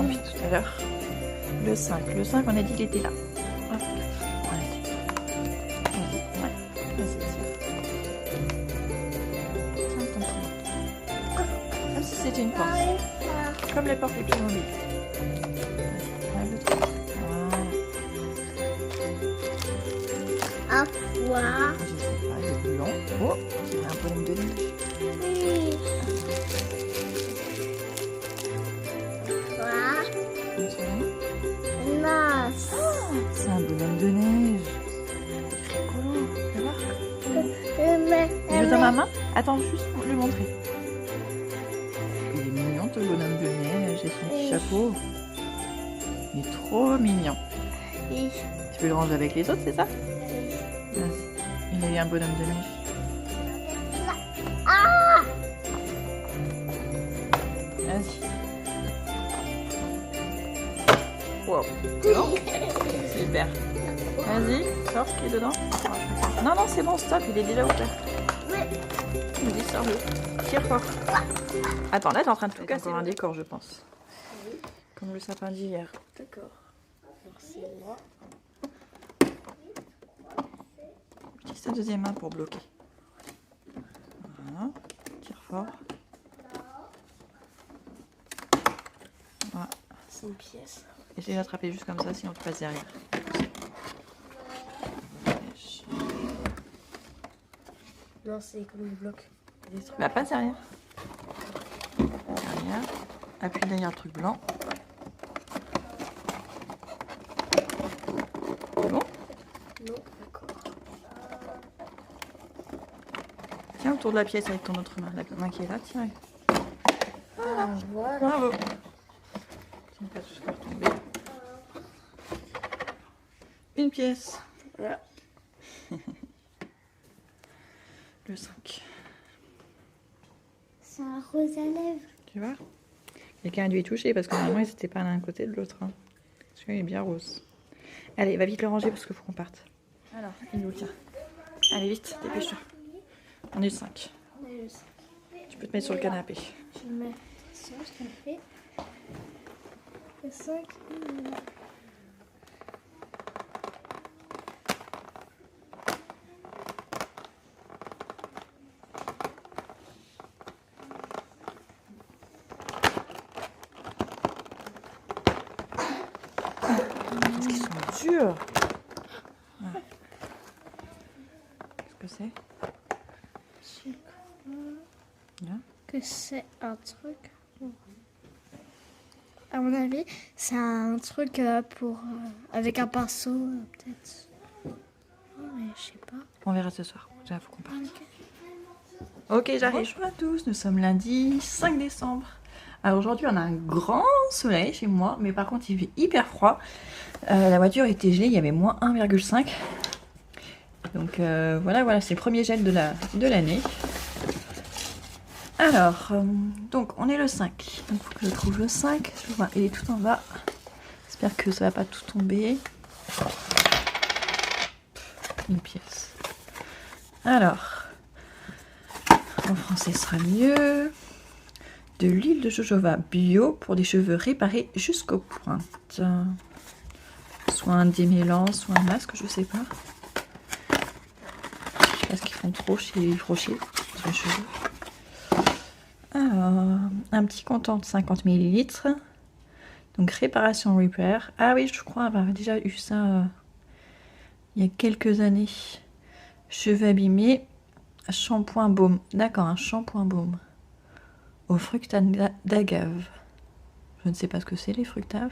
depuis tout à l'heure. Le 5. Le 5, on a dit qu'il était là. Hop. Vas-y. Ouais. Vas-y, tiens ton petit. Comme si c'était une porte. Comme les portes les plus mobiles. Vas-y, le truc. À quoi? Je sais pas, il est blanc. Oh, il y a un bonhomme de neige. Oui. Quoi? Non. C'est un bonhomme de neige. Rigolo. Tu vas voir? Il est dans ma main. Attends, juste pour lui montrer. Il est mignon, ton bonhomme de neige et son petit chapeau. Il est trop mignon. Oui. Tu veux le ranger avec les autres, c'est ça? Vas-y. Il a eu un bonhomme de neige. Ah! Vas-y. Wow. C'est bon? Super. Vas-y, sors ce qui est dedans. Non, non, c'est bon, stop, il est déjà ouvert. Vas-y, sors-le. Tire fort. Attends, là, t'es en train de tout casser. Encore un décor, je pense. Comme le sapin d'hier. D'accord. Merci, moi. Utilise ta deuxième main pour bloquer. Voilà. Tire fort. Voilà. C'est une pièce. Essaye d'attraper juste comme ça, sinon tu passes derrière. Non, c'est comme le bloc. Bah, passe derrière. Derrière. Appuie derrière le truc blanc. C'est bon? Non, d'accord. Tiens autour de la pièce avec ton autre main. La main qui est là, tiens. Ah, voilà. Bravo. Tiens, pas tout se faire tomber. Une pièce. Voilà. Le 5. C'est un rose à lèvres. Tu vois? Quelqu'un a dû y toucher parce que normalement ils n'étaient pas l'un à côté de l'autre. Hein. Celui-là il est bien rose. Allez, va vite le ranger parce qu'il faut qu'on parte. Alors, il nous tient. Allez, vite, dépêche-toi. On est le 5. Tu peux te mettre sur le canapé. Je mets ça, je te fais. Le 5. Qu'est-ce qu'ils sont durs. Ouais. Qu'est-ce que c'est? Je crois Là. que c'est un truc. À mon avis, c'est un truc pour avec un pinceau, peut-être. Oh, mais je sais pas. On verra ce soir. Déjà, faut qu'on parte. Ok. Ok, j'arrive. Bonjour à tous, nous sommes lundi 5 décembre. Alors aujourd'hui, on a un grand soleil chez moi, mais par contre, il fait hyper froid. La voiture était gelée, il y avait moins 1,5. Donc voilà, c'est le premier gel de l'année. Alors, donc on est le 5. Donc il faut que je trouve le 5. Je vois, il est tout en bas. J'espère que ça va pas tout tomber. Une pièce. Alors, en français sera mieux. De l'huile de jojoba bio pour des cheveux réparés jusqu'aux pointes. Soit un démêlant, soit un masque, je sais pas. Je sais pas ce qu'ils font trop chez les Rocher sur les cheveux. Alors, un petit contenant de 50 ml. Donc réparation repair. Ah oui, je crois avoir déjà eu ça il y a quelques années. Cheveux abîmés. Shampoing baume. D'accord, un shampoing baume. Au fructane d'agave. Je ne sais pas ce que c'est les fructanes,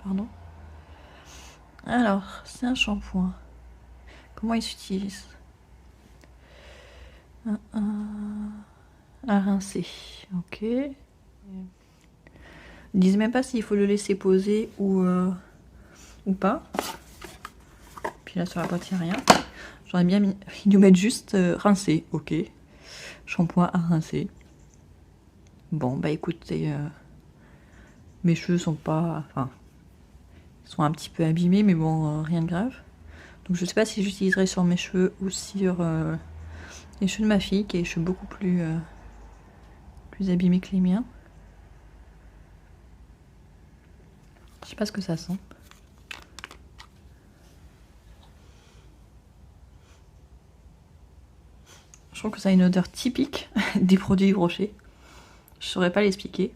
pardon. Alors, c'est un shampoing. Comment il s'utilise? À rincer. Ok. Ils disent même pas s'il faut le laisser poser ou pas. Puis là sur la boîte il n'y a rien. J'aurais bien mis. Ils nous mettent juste rincer. Ok. Shampoing à rincer. Bon bah écoutez, mes cheveux sont pas. Enfin. Ils sont un petit peu abîmés, mais bon, rien de grave. Donc je sais pas si j'utiliserai sur mes cheveux ou sur les cheveux de ma fille, qui a les cheveux beaucoup plus abîmés que les miens. Je sais pas ce que ça sent. Je trouve que ça a une odeur typique des produits Yves Rocher. Je saurais pas l'expliquer.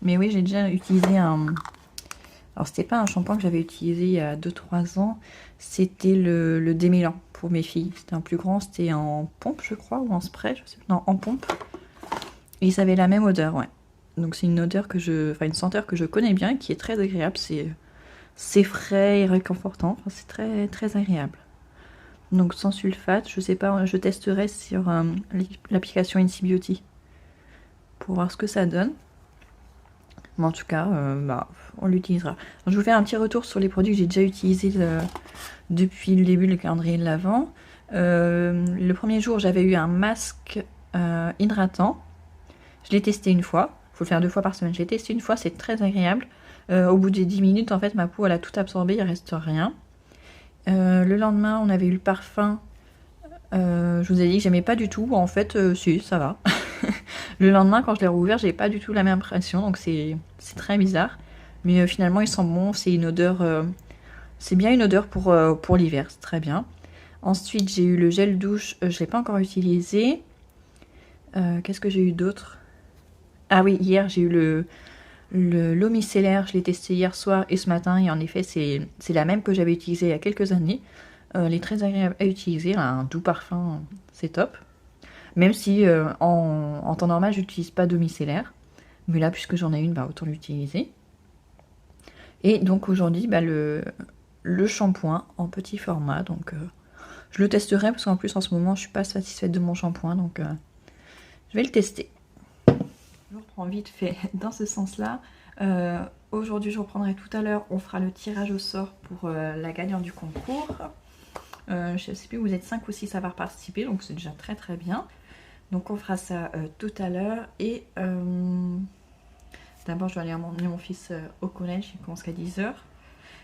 Mais oui, j'ai déjà utilisé un... Alors c'était pas un shampoing que j'avais utilisé il y a 2-3 ans. C'était le démêlant pour mes filles. C'était un plus grand, c'était en pompe je crois, ou en spray, je sais pas. Non, en pompe. Et ça avait la même odeur, ouais. Donc c'est une odeur que je... Enfin une senteur que je connais bien, qui est très agréable. C'est frais et réconfortant. Enfin, c'est très, très agréable. Donc sans sulfate, je sais pas, je testerai sur l'application Incy Beauty pour voir ce que ça donne. Mais en tout cas, on l'utilisera. Je vous fais un petit retour sur les produits que j'ai déjà utilisés depuis le début du calendrier de l'Avent. Le premier jour, j'avais eu un masque hydratant. Je l'ai testé une fois. Il faut le faire 2 fois par semaine. Je l'ai testé une fois, c'est très agréable. Au bout des 10 minutes, en fait, ma peau, elle a tout absorbé, il ne reste rien. Le lendemain, on avait eu le parfum. Je vous ai dit que j'aimais pas du tout. En fait, si, ça va. Le lendemain, quand je l'ai rouvert, j'ai pas du tout la même impression. Donc c'est très bizarre. Mais finalement, il sent bon. C'est une odeur... c'est bien une odeur pour l'hiver. C'est très bien. Ensuite, j'ai eu le gel douche. Je l'ai pas encore utilisé. Qu'est-ce que j'ai eu d'autre? Ah oui, hier, j'ai eu l'eau micellaire. Je l'ai testé hier soir et ce matin. Et en effet, c'est la même que j'avais utilisée il y a quelques années. Elle est très agréable à utiliser. Elle a un doux parfum. C'est top. Même si en temps normal, j'utilise pas d'eau micellaire. Mais là, puisque j'en ai une, autant l'utiliser. Et donc aujourd'hui, le shampoing en petit format. Donc je le testerai parce qu'en plus en ce moment, je suis pas satisfaite de mon shampoing. Donc je vais le tester. Je reprends vite fait dans ce sens-là. Aujourd'hui, je reprendrai tout à l'heure. On fera le tirage au sort pour la gagnante du concours. Je ne sais plus, vous êtes 5 ou 6 à avoir participé. Donc c'est déjà très très bien. Donc on fera ça tout à l'heure. Et d'abord je vais aller emmener mon fils au collège, il commence qu'à 10 h. Il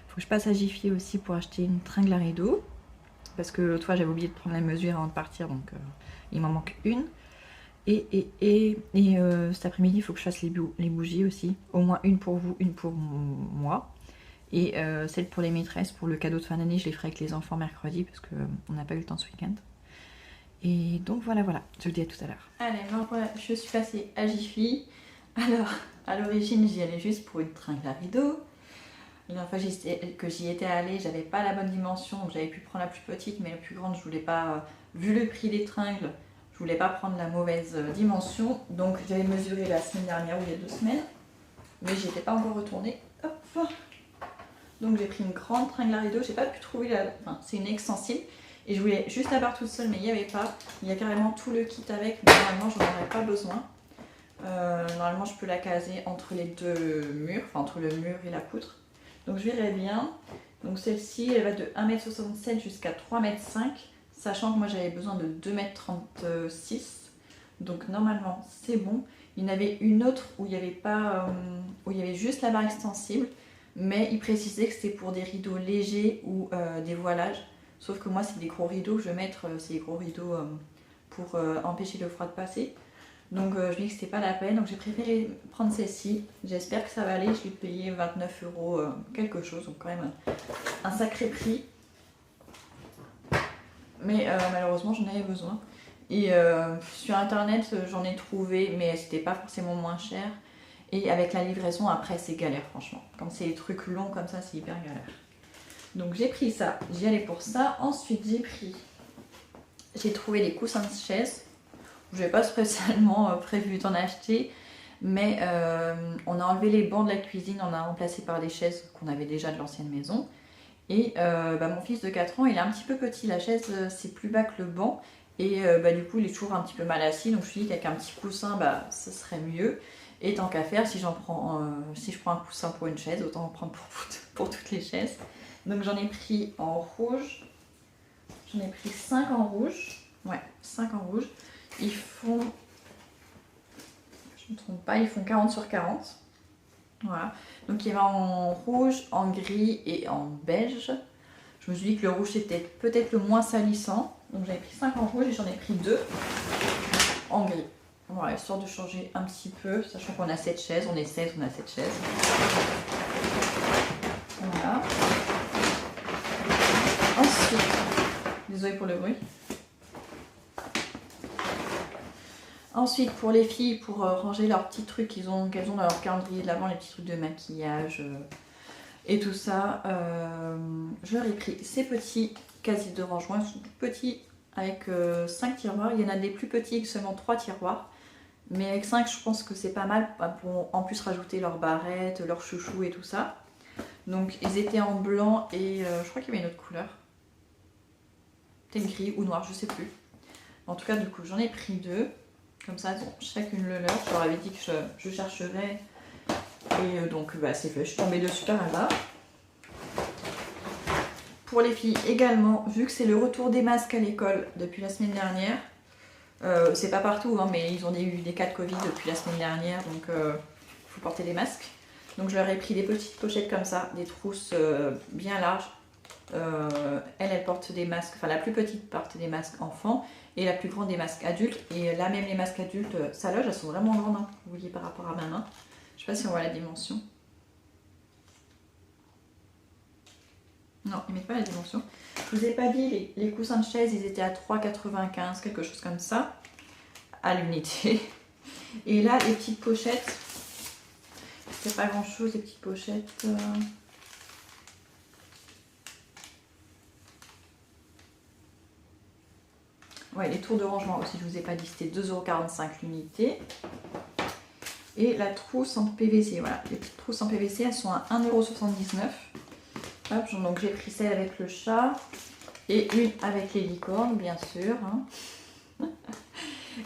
faut que je passe à Jiffy aussi pour acheter une tringle à rideaux. Parce que l'autre fois j'avais oublié de prendre la mesure avant de partir, donc il m'en manque une. Et cet après-midi il faut que je fasse les bougies aussi. Au moins une pour vous, une pour moi. Et celle pour les maîtresses, pour le cadeau de fin d'année, je les ferai avec les enfants mercredi parce qu'on n'a pas eu le temps ce week-end. Et donc voilà, je vous dis à tout à l'heure. Allez, voilà, je suis passée à Jiffy. Alors, à l'origine, j'y allais juste pour une tringle à rideaux. La dernière fois que j'y étais allée, j'avais pas la bonne dimension, donc j'avais pu prendre la plus petite, mais la plus grande, je voulais pas, vu le prix des tringles, je voulais pas prendre la mauvaise dimension. Donc j'avais mesuré la semaine dernière ou il y a 2 semaines, mais j'y étais pas encore retournée. Hop. Donc j'ai pris une grande tringle à rideaux, j'ai pas pu trouver enfin, c'est une extensible. Et je voulais juste la barre toute seule, mais il n'y avait pas. Il y a carrément tout le kit avec, mais normalement je n'en aurais pas besoin. Normalement je peux la caser entre les 2 murs, enfin entre le mur et la poutre. Donc je verrai bien. Donc celle-ci elle va de 1,67 m jusqu'à 3,5 m, sachant que moi j'avais besoin de 2,36 m. Donc normalement c'est bon. Il y en avait une autre où il y avait pas, où il y avait juste la barre extensible, mais il précisait que c'était pour des rideaux légers ou des voilages. Sauf que moi c'est des gros rideaux que je vais mettre, c'est des gros rideaux pour empêcher le froid de passer. Donc je dis que c'était pas la peine, donc j'ai préféré prendre celle-ci. J'espère que ça va aller, je l'ai payé 29 € quelque chose, donc quand même un sacré prix. Mais malheureusement j'en avais besoin. Et sur internet j'en ai trouvé, mais c'était pas forcément moins cher. Et avec la livraison après c'est galère franchement. Quand c'est des trucs longs comme ça c'est hyper galère. Donc j'ai pris ça, j'y allais pour ça. Ensuite j'ai trouvé des coussins de chaise. Je n'avais pas spécialement prévu d'en acheter, mais on a enlevé les bancs de la cuisine, on a remplacé par des chaises qu'on avait déjà de l'ancienne maison. Et mon fils de 4 ans, il est un petit peu petit, la chaise c'est plus bas que le banc. Et du coup il est toujours un petit peu mal assis, donc je me suis dit qu'avec un petit coussin, ça serait mieux. Et tant qu'à faire, si je prends un coussin pour une chaise, autant en prendre pour toutes les chaises. Donc j'en ai pris en rouge, j'en ai pris 5 en rouge, ouais 5 en rouge. Ils font, je ne me trompe pas, ils font 40 sur 40. Voilà, donc il y en a en rouge, en gris et en beige. Je me suis dit que le rouge c'était peut-être le moins salissant. Donc j'avais pris 5 en rouge et j'en ai pris 2 en gris. Voilà, histoire de changer un petit peu, sachant qu'on a 7 chaises, on est 16, on a 7 chaises. Désolée pour le bruit. Ensuite, pour les filles, pour ranger leurs petits trucs qu'elles ont dans leur calendrier de l'avant, les petits trucs de maquillage et tout ça, je leur ai pris ces petits casiers de rangement. Ils sont tout petits avec 5 tiroirs. Il y en a des plus petits avec seulement 3 tiroirs. Mais avec 5, je pense que c'est pas mal pour en plus rajouter leurs barrettes, leurs chouchous et tout ça. Donc, ils étaient en blanc et je crois qu'il y avait une autre couleur. Peut-être gris ou noir, je sais plus. En tout cas, du coup, j'en ai pris 2. Comme ça, elles ont chacune le leur. Je leur avais dit que je chercherais. Et donc, bah, c'est fait. Je suis tombée dessus par hasard. Pour les filles également, vu que c'est le retour des masques à l'école depuis la semaine dernière. C'est pas partout, hein, mais ils ont eu des cas de Covid depuis la semaine dernière. Donc, il faut porter des masques. Donc, je leur ai pris des petites pochettes comme ça. Des trousses bien larges. Elle porte des masques. Enfin, la plus petite porte des masques enfants. Et la plus grande des masques adultes. Et là même les masques adultes, sa loge, elles sont vraiment grandes, hein, vous voyez par rapport à ma main. Je sais pas si on voit la dimension. Non, ils mettent pas la dimension. Je vous ai pas dit, les coussins de chaise, ils étaient à 3,95, quelque chose comme ça, à l'unité. Et là, les petites pochettes, c'est pas grand chose, les petites pochettes. Ouais, les tours de rangement aussi, je vous ai pas dit, c'était 2,45 € l'unité. Et la trousse en PVC, voilà, les petites trousses en PVC, elles sont à 1,79 €. Hop, donc j'ai pris celle avec le chat et une avec les licornes, bien sûr. Hein.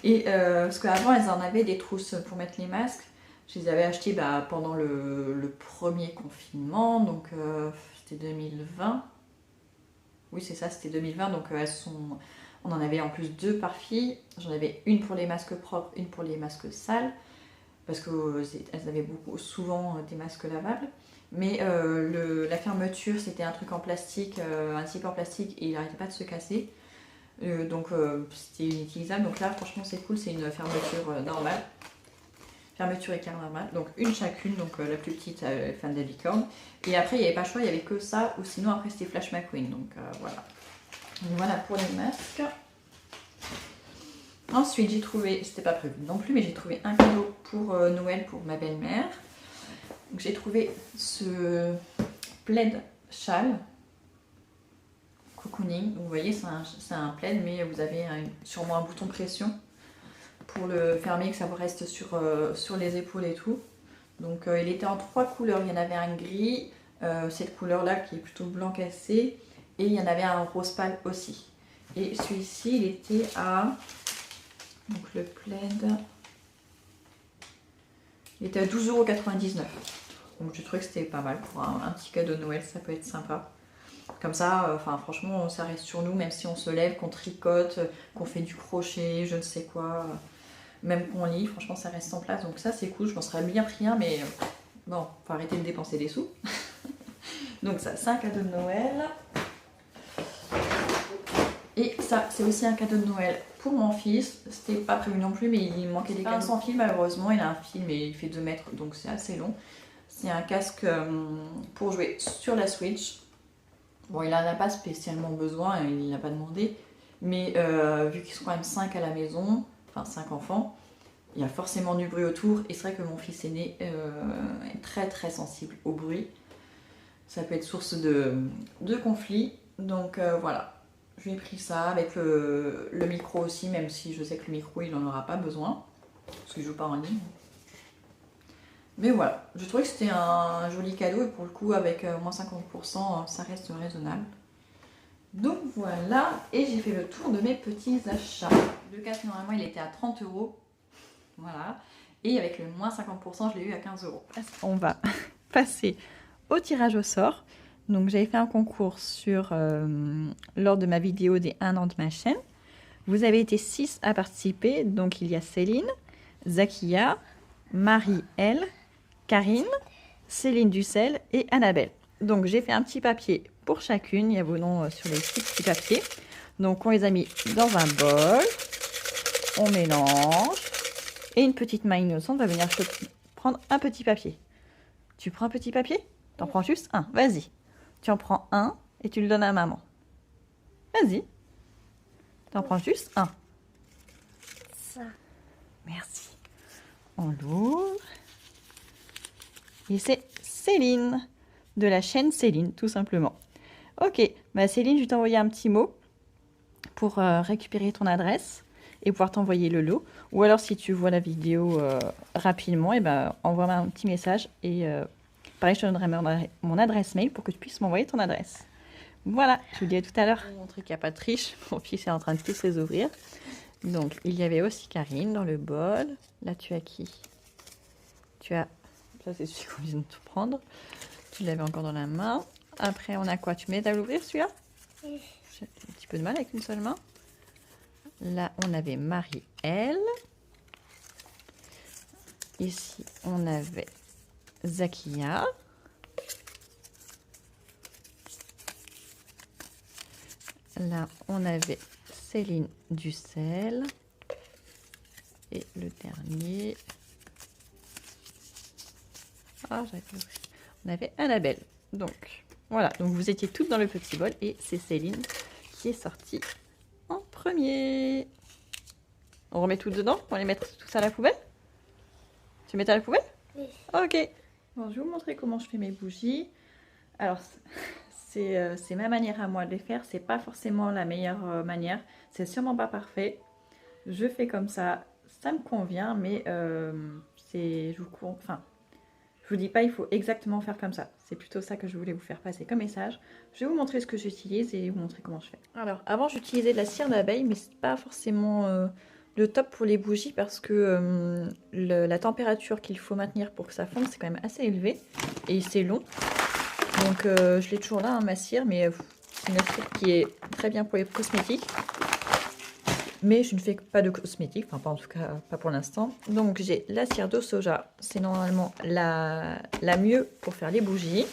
Et parce qu'avant, elles en avaient des trousses pour mettre les masques. Je les avais achetées pendant le premier confinement, donc c'était 2020. Oui, c'est ça, c'était 2020, donc elles sont... On en avait en plus 2 par fille. J'en avais une pour les masques propres, une pour les masques sales. Parce qu'elles avaient souvent des masques lavables. Mais la fermeture, c'était un truc en plastique, un zip en plastique, et il n'arrêtait pas de se casser. Donc c'était inutilisable. Donc là, franchement, c'est cool, c'est une fermeture normale. Fermeture éclair normale. Donc une chacune, donc la plus petite, fan de la licorne. Et après, il n'y avait pas le choix, il n'y avait que ça, ou sinon après c'était Flash McQueen. Donc voilà. Donc voilà pour les masques. Ensuite, j'ai trouvé, c'était pas prévu non plus, mais j'ai trouvé un cadeau pour Noël pour ma belle-mère. Donc j'ai trouvé ce plaid châle cocooning. Donc, vous voyez, c'est un plaid, mais vous avez sûrement un bouton pression pour le fermer, que ça vous reste sur les épaules et tout. Donc il était en 3 couleurs. Il y en avait un gris, cette couleur-là qui est plutôt blanc cassé, et il y en avait un rose pâle aussi. Et celui-ci, il était à... Donc le plaid, il était à 12,99 €. Donc je trouvais que c'était pas mal pour un petit cadeau de Noël, ça peut être sympa. Comme ça, enfin franchement, ça reste sur nous, même si on se lève, qu'on tricote, qu'on fait du crochet, je ne sais quoi, même qu'on lit, franchement ça reste en place. Donc ça c'est cool, je m'en serais bien pris un, mais bon, faut arrêter de dépenser des sous. Donc ça, c'est un cadeau de Noël. Et ça, c'est aussi un cadeau de Noël pour mon fils. C'était pas prévu non plus, mais il manquait des cadeaux. Sans fil, malheureusement. Il a un fil, mais il fait 2 mètres, donc c'est assez long. C'est un casque pour jouer sur la Switch. Bon, il en a pas spécialement besoin, il n'a pas demandé. Mais vu qu'ils sont quand même 5 à la maison, enfin 5 enfants, il y a forcément du bruit autour. Et c'est vrai que mon fils aîné est très très sensible au bruit. Ça peut être source de conflit. Donc voilà. Je lui ai pris ça avec le micro aussi, même si je sais que le micro il n'en aura pas besoin, parce qu'il ne joue pas en ligne. Mais voilà, je trouvais que c'était un joli cadeau, et pour le coup avec moins 50%, ça reste raisonnable. Donc voilà, et j'ai fait le tour de mes petits achats. Le casque normalement il était à 30 €, voilà, et avec le moins 50%, je l'ai eu à 15 €. On va passer au tirage au sort. Donc j'avais fait un concours lors de ma vidéo des 1 an de ma chaîne. Vous avez été 6 à participer. Donc il y a Céline, Zakia, Marie-L, Karine, Céline Dussel et Annabelle. Donc j'ai fait un petit papier pour chacune. Il y a vos noms sur les 6 petits papiers. Donc on les a mis dans un bol. On mélange. Et une petite main innocente va venir prendre un petit papier. Tu prends un petit papier? T'en prends juste un. Vas-y. Tu en prends un et tu le donnes à maman. Vas-y. T'en prends juste un. Ça. Merci. On l'ouvre. Et c'est Céline, de la chaîne Céline, tout simplement. Ok, bah Céline, je vais t'envoyer un petit mot pour récupérer ton adresse et pouvoir t'envoyer le lot. Ou alors, si tu vois la vidéo rapidement, et ben, envoie-moi un petit message. Et pareil, je te donnerai mon adresse mail pour que tu puisses m'envoyer ton adresse. Voilà, je vous dis à tout à l'heure. Je vais vous montrer qu'il n'y a pas de triche. Mon fils est en train de tous les ouvrir. Donc, il y avait aussi Karine dans le bol. Là, tu as qui? Tu as... Ça, c'est celui qu'on vient de tout prendre. Tu l'avais encore dans la main. Après, on a quoi? Tu m'aides à l'ouvrir, celui-là? Oui. J'ai un petit peu de mal avec une seule main. Là, on avait Marie-Elle. Ici, on avait Zakia. Là, on avait Céline Dussel. Et le dernier... Ah, j'avais pas ouvert. On avait Annabelle. Donc, voilà. Donc, vous étiez toutes dans le petit bol. Et c'est Céline qui est sortie en premier. On remet tout dedans? On va les mettre tout ça à la poubelle? Tu mets à la poubelle? Oui. Ok. Bon, je vais vous montrer comment je fais mes bougies. Alors, c'est ma manière à moi de les faire. C'est pas forcément la meilleure manière. C'est sûrement pas parfait. Je fais comme ça. Ça me convient, mais je vous dis pas il faut exactement faire comme ça. C'est plutôt ça que je voulais vous faire passer comme message. Je vais vous montrer ce que j'utilise et vous montrer comment je fais. Alors, avant j'utilisais de la cire d'abeille, mais c'est pas forcément le top pour les bougies parce que la température qu'il faut maintenir pour que ça fonde, c'est quand même assez élevé et c'est long. Donc je l'ai toujours là, hein, ma cire, mais c'est une cire qui est très bien pour les cosmétiques. Mais je ne fais pas de cosmétiques, enfin pas en tout cas, pas pour l'instant. Donc j'ai la cire de soja, c'est normalement la mieux pour faire les bougies.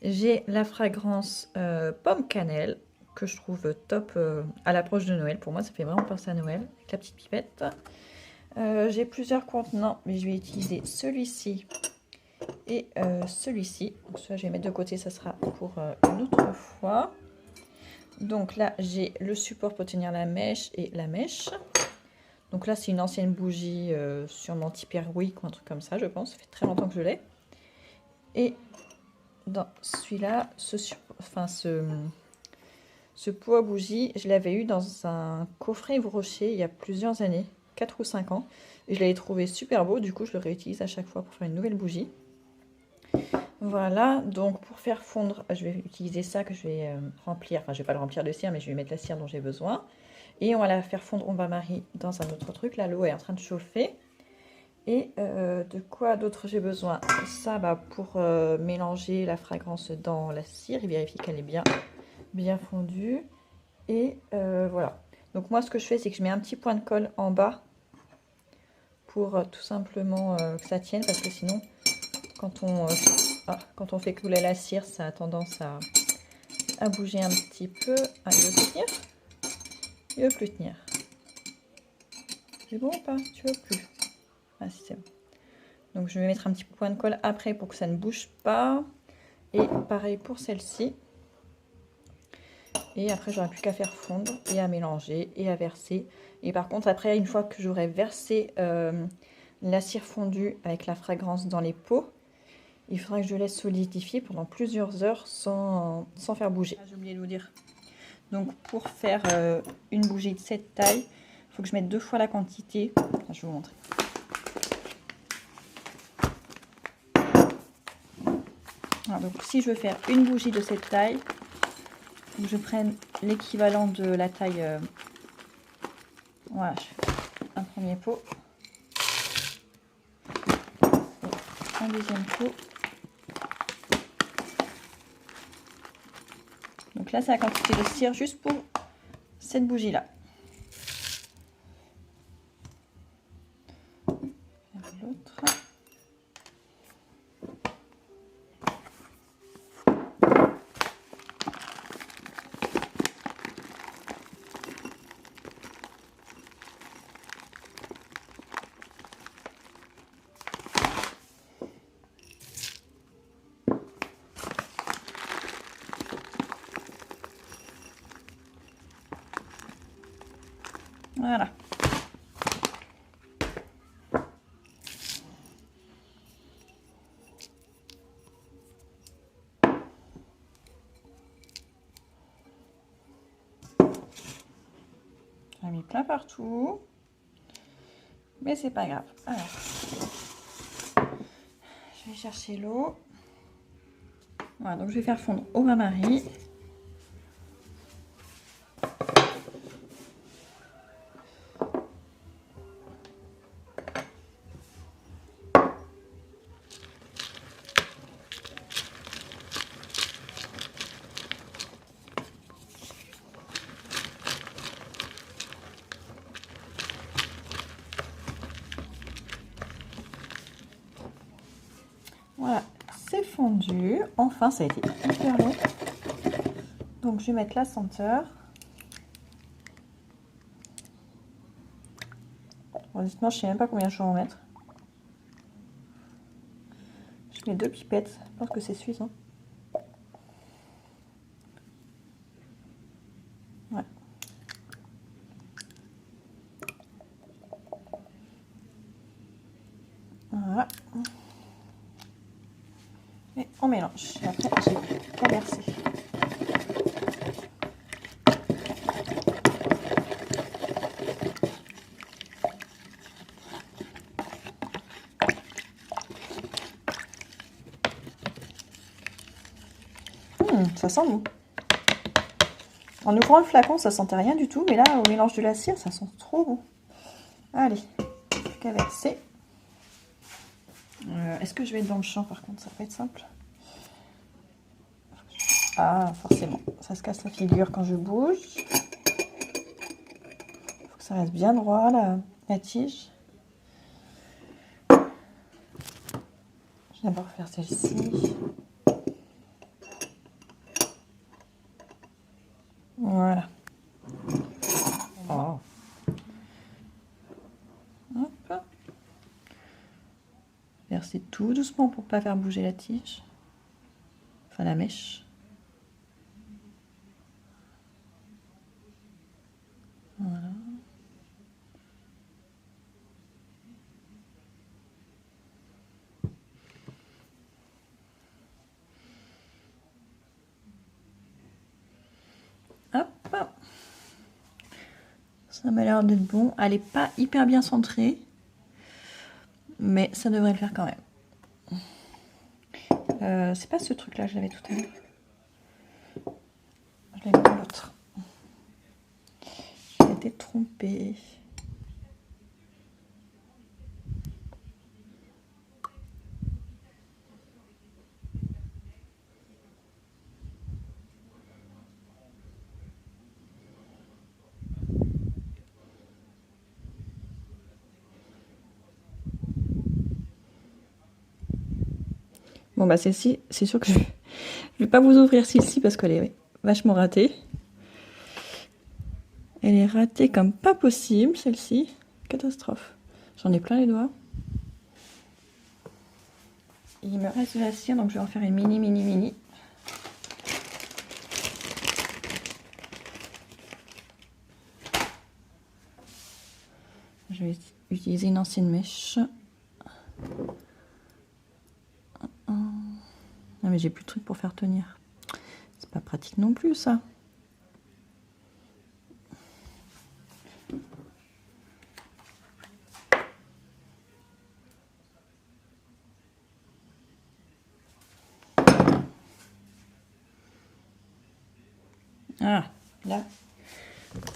J'ai la fragrance pomme cannelle, que je trouve top à l'approche de Noël. Pour moi, ça fait vraiment penser à Noël, avec la petite pipette. J'ai plusieurs contenants, mais je vais utiliser celui-ci et celui-ci. Donc ça, je vais mettre de côté, ça sera pour une autre fois. Donc là, j'ai le support pour tenir la mèche et la mèche. Donc là, c'est une ancienne bougie, sûrement type Airwick ou un truc comme ça, je pense. Ça fait très longtemps que je l'ai. Et dans celui-là, ce pot à bougie, je l'avais eu dans un coffret Yves Rocher il y a plusieurs années, 4 ou 5 ans. Et je l'avais trouvé super beau, du coup, je le réutilise à chaque fois pour faire une nouvelle bougie. Voilà, donc pour faire fondre, je vais utiliser ça que je vais remplir, enfin je vais pas le remplir de cire, mais je vais mettre la cire dont j'ai besoin. Et on va la faire fondre au bain-marie dans un autre truc, là l'eau est en train de chauffer. Et de quoi d'autre j'ai besoin? Ça, pour mélanger la fragrance dans la cire et vérifier qu'elle est bien fondue. Et voilà, donc moi ce que je fais, c'est que je mets un petit point de colle en bas pour tout simplement que ça tienne, parce que sinon, quand on fait couler la cire, ça a tendance à bouger un petit peu. Ah, il veut plus tenir? Il veut plus tenir. C'est bon ou pas? Tu veux plus? Ah si, c'est bon. Donc je vais mettre un petit point de colle après pour que ça ne bouge pas. Et pareil pour celle-ci. Et après, j'aurai plus qu'à faire fondre et à mélanger et à verser. Et par contre, après, une fois que j'aurai versé la cire fondue avec la fragrance dans les pots, il faudra que je laisse solidifier pendant plusieurs heures sans faire bouger. Ah, j'ai oublié de vous dire. Donc pour faire une bougie de cette taille, il faut que je mette 2 fois la quantité. Enfin, je vais vous montrer. Voilà, donc si je veux faire une bougie de cette taille, il faut que je prenne l'équivalent de la taille. Voilà, je fais un premier pot. Et un deuxième pot. Donc là, c'est la quantité de cire juste pour cette bougie-là. L'autre. Voilà. J'en ai mis plein partout. Mais c'est pas grave. Alors, je vais chercher l'eau. Voilà, donc je vais faire fondre au bain-marie. Voilà, c'est fondu. Enfin, ça a été hyper long. Donc, je vais mettre la senteur. Honnêtement, je ne sais même pas combien je vais en mettre. Je mets 2 pipettes. Je pense que c'est suffisant. Ouais. Voilà. Et on mélange. Et après, j'ai qu'à verser. Ça sent bon. En ouvrant le flacon, ça sentait rien du tout, mais là, au mélange de la cire, ça sent trop bon. Allez, qu'à verser. Est-ce que je vais être dans le champ, par contre? Ça va être simple. Ah, forcément. Ça se casse la figure quand je bouge. Il faut que ça reste bien droit, la tige. Je vais d'abord faire celle-ci. Voilà. Oh. Hop. Verser tout doucement pour ne pas faire bouger la tige. Enfin, la mèche. Voilà. Hop. Ça m'a l'air d'être bon. Elle n'est pas hyper bien centrée. Mais ça devrait le faire quand même. C'est pas ce truc-là, je l'avais tout à l'heure. Je l'ai mis dans l'autre. J'ai été trompée. Bon bah celle-ci, c'est sûr que je vais pas vous ouvrir celle-ci parce qu'elle est vachement ratée. Elle est ratée comme pas possible, celle-ci. Catastrophe. J'en ai plein les doigts. Il me reste de la cire, donc je vais en faire une mini. Je vais utiliser une ancienne mèche. Ah mais j'ai plus de trucs pour faire tenir. C'est pas pratique non plus ça. Ah, là,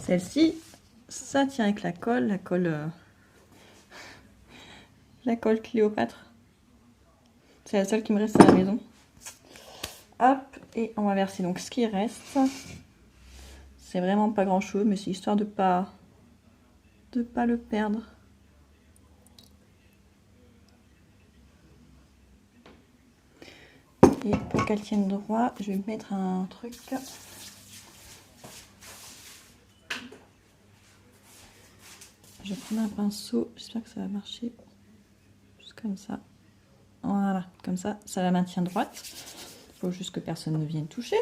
celle-ci, ça tient avec la colle Cléopâtre. C'est la seule qui me reste à la maison. Hop, et on va verser donc ce qui reste. C'est vraiment pas grand chose, mais c'est histoire de pas le perdre. Et pour qu'elle tienne droit, je vais mettre un truc. Je vais prendre un pinceau, j'espère que ça va marcher. Juste comme ça. Voilà, comme ça, ça la maintient droite. Il faut juste que personne ne vienne toucher.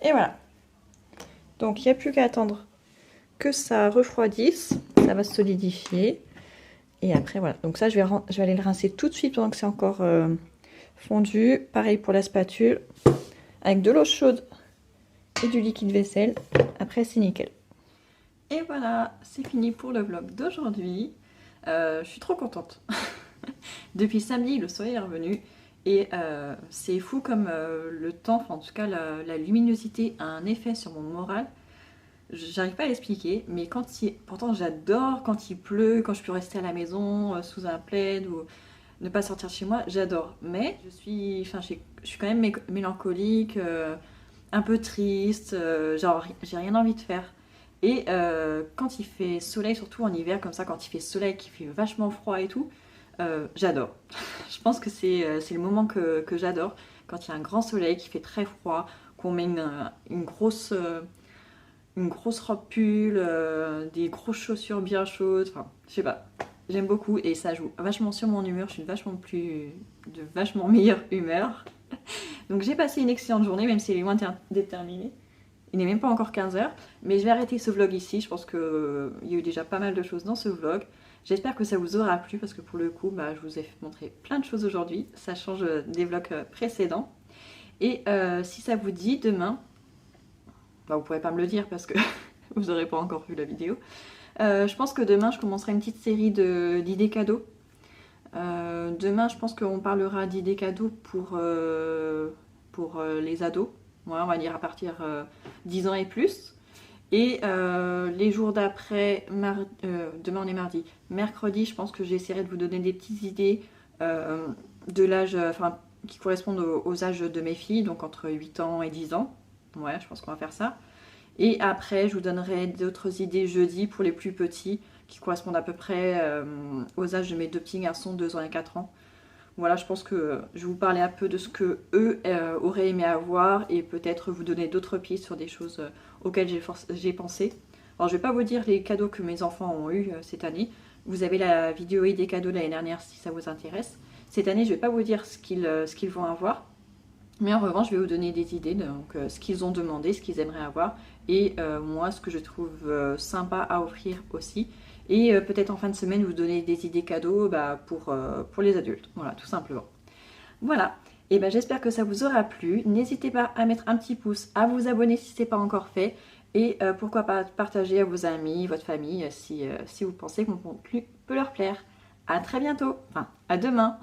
Et voilà. Donc il n'y a plus qu'à attendre que ça refroidisse, ça va se solidifier. Et après voilà, donc ça je vais aller le rincer tout de suite pendant que c'est encore fondu. Pareil pour la spatule, avec de l'eau chaude et du liquide vaisselle. Après c'est nickel. Et voilà, c'est fini pour le vlog d'aujourd'hui. Je suis trop contente. Depuis samedi, le soleil est revenu. Et c'est fou comme le temps, enfin, en tout cas la luminosité a un effet sur mon moral. J'arrive pas à l'expliquer, mais pourtant j'adore quand il pleut, quand je peux rester à la maison sous un plaid ou ne pas sortir de chez moi, j'adore. Mais je suis quand même mélancolique, un peu triste, genre j'ai rien envie de faire. Et quand il fait soleil, surtout en hiver comme ça, quand il fait soleil, qu'il fait vachement froid et tout, j'adore. Je pense que c'est le moment que j'adore, quand il y a un grand soleil, qui fait très froid, qu'on met une grosse robe pull, des grosses chaussures bien chaudes, enfin, je sais pas. J'aime beaucoup et ça joue vachement sur mon humeur, je suis de vachement meilleure humeur. Donc j'ai passé une excellente journée, même si elle est loin d'être terminée. Il n'est même pas encore 15h, mais je vais arrêter ce vlog ici. Je pense qu'il y a eu déjà pas mal de choses dans ce vlog. J'espère que ça vous aura plu parce que pour le coup, je vous ai montré plein de choses aujourd'hui. Ça change des vlogs précédents. Et si ça vous dit, demain, vous pourrez pas me le dire parce que vous n'aurez pas encore vu la vidéo. Je pense que demain, je commencerai une petite série d'idées cadeaux. Demain, je pense qu'on parlera d'idées cadeaux pour les ados. Ouais, on va dire à partir 10 ans et plus. Et les jours d'après, demain on est mardi, mercredi, je pense que j'essaierai de vous donner des petites idées de l'âge, qui correspondent aux âges de mes filles, donc entre 8 ans et 10 ans. Ouais, je pense qu'on va faire ça. Et après, je vous donnerai d'autres idées jeudi pour les plus petits, qui correspondent à peu près aux âges de mes deux petits garçons, 2 ans et 4 ans. Voilà, je pense que je vais vous parler un peu de ce que eux auraient aimé avoir et peut-être vous donner d'autres pistes sur des choses auxquelles j'ai pensé. Alors je vais pas vous dire les cadeaux que mes enfants ont eu cette année. Vous avez la vidéo idées cadeaux de l'année dernière si ça vous intéresse. Cette année, je vais pas vous dire ce qu'ils vont avoir. Mais en revanche, je vais vous donner des idées, donc ce qu'ils ont demandé, ce qu'ils aimeraient avoir. Et moi, ce que je trouve sympa à offrir aussi. Et peut-être en fin de semaine, vous donner des idées cadeaux pour les adultes. Voilà, tout simplement. Voilà. Et j'espère que ça vous aura plu. N'hésitez pas à mettre un petit pouce, à vous abonner si ce n'est pas encore fait. Et pourquoi pas partager à vos amis, votre famille, si vous pensez que mon contenu peut leur plaire. À très bientôt. Enfin, à demain.